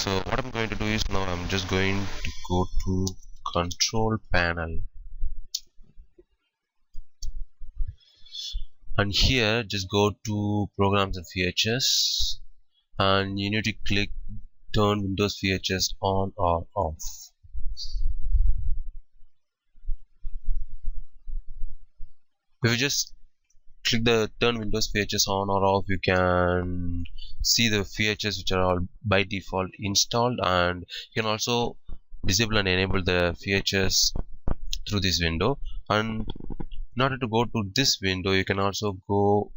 So what I'm going to do is now I'm just going to go to control panel, and here just go to programs and features, and you need to click turn Windows features on or off. If you just click the turn Windows features on or off, you can see the features which are all by default installed, and you can also disable and enable the features through this window. And in order to go to this window, you can also go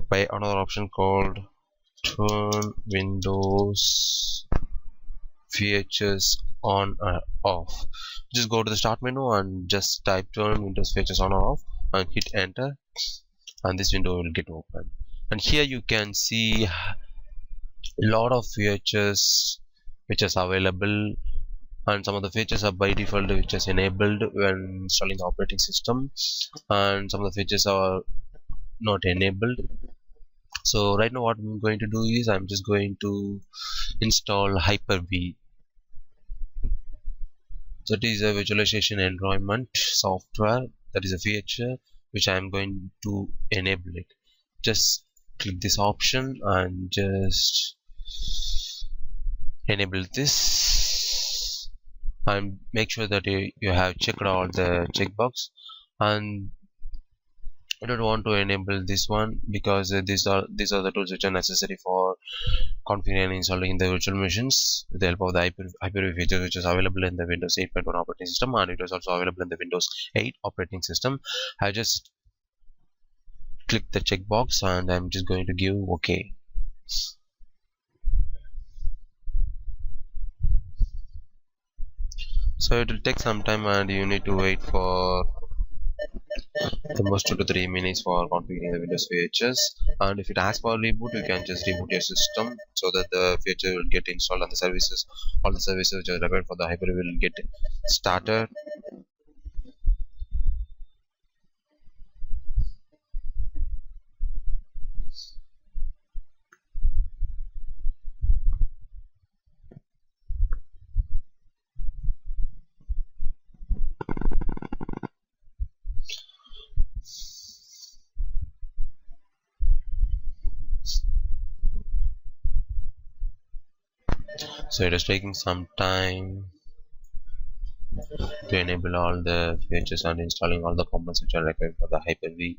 by another option called turn Windows features on or off. Just go to the start menu and just type turn Windows features on or off and hit enter, and this window will get open. And here you can see a lot of features which is available, and some of the features are by default which is enabled when installing the operating system, and some of the features are not enabled. So right now what I'm going to do is I'm just going to install Hyper-V. That is a visualization environment software. That is a feature which I'm going to enable it. Just click this option and just enable this, and make sure that you have checked all the checkbox. And I don't want to enable this one because these are the tools which are necessary for configuring and installing the virtual machines with the help of the Hyper-V feature, which is available in the Windows 8.1 operating system, and it is also available in the Windows 8 operating system. I just click the checkbox and I'm just going to give OK. So it will take some time, and you need to wait for almost 2 to 3 minutes for configuring the Windows features. And if it asks for reboot, you can just reboot your system so that the feature will get installed and all the services which are required for the Hyper-V will get started. So it is taking some time to enable all the features and installing all the components which are required for the Hyper-V.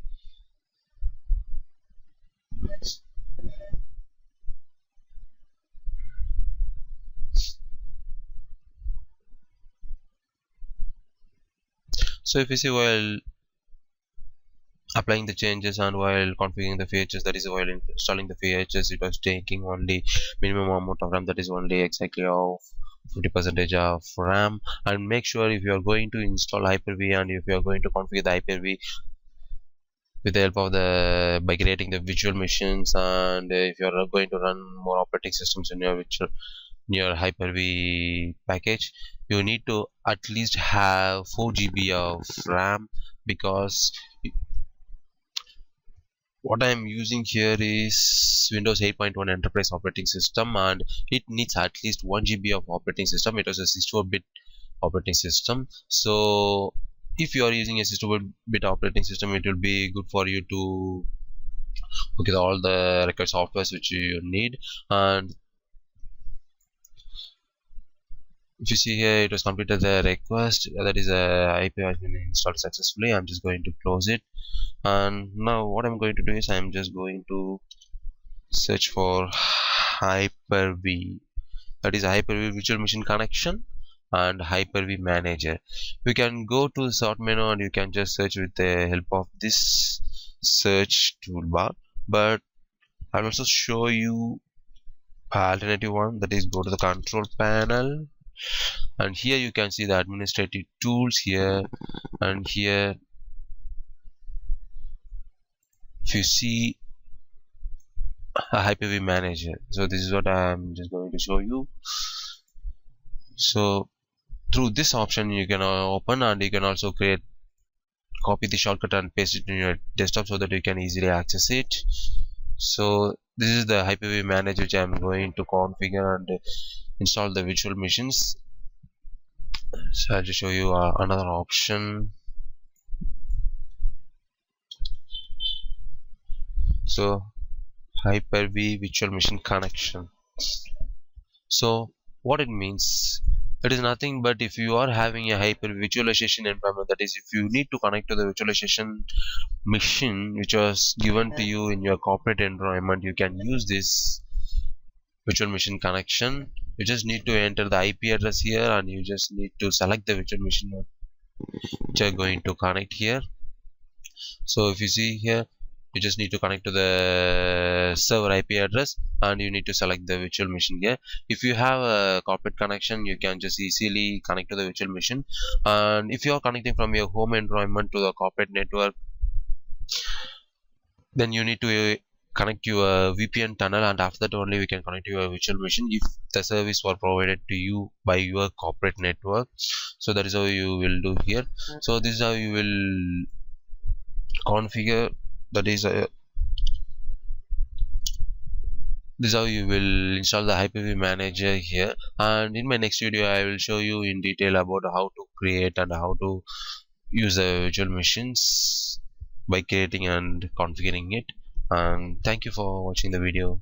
So if you see, while applying the changes and while configuring the features, that is while installing the features, it was taking only minimum amount of RAM, that is only exactly of 50% of RAM. And make sure if you are going to install Hyper-V and if you are going to configure the Hyper-V with the help of by creating the virtual machines, and if you are going to run more operating systems in your Hyper-V package, you need to at least have 4 GB of RAM, because what I am using here is Windows 8.1 Enterprise operating system, and it needs at least 1 GB of operating system. It was a 64-bit operating system. So if you are using a 64-bit operating system, it will be good for you to look at all the required softwares which you need. And if you see here, it was completed the request, that is IP has been installed successfully. I'm just going to close it, and now what I'm going to do is I'm just going to search for Hyper-V, that is Hyper-V virtual machine connection and Hyper-V manager. You can go to the start menu and you can just search with the help of this search toolbar, but I'll also show you alternative one, that is go to the control panel, and here you can see the administrative tools here, and here if you see a Hyper-V manager. So this is what I'm just going to show you. So through this option you can open, and you can also copy the shortcut and paste it in your desktop so that you can easily access it. So this is the Hyper-V manager which I'm going to configure and install the virtual machines. So I'll just show you another option. So Hyper-V virtual machine connection. So what it means, it is nothing but if you are having a hyper visualization environment, that is if you need to connect to the visualization machine which was given to you in your corporate environment, you can use this virtual machine connection. You just need to enter the IP address here and you just need to select the virtual machine which are going to connect here. So if you see here, you just need to connect to the server IP address and you need to select the virtual machine here. If you have a corporate connection, you can just easily connect to the virtual machine. And if you are connecting from your home environment to the corporate network, then you need to connect your VPN tunnel, and after that only we can connect to your virtual machine if the service was provided to you by your corporate network. So that is how you will do here. So this is how you will configure, that is this is how you will install the Hyper-V manager here. And in my next video I will show you in detail about how to create and how to use the virtual machines by creating and configuring it. And thank you for watching the video.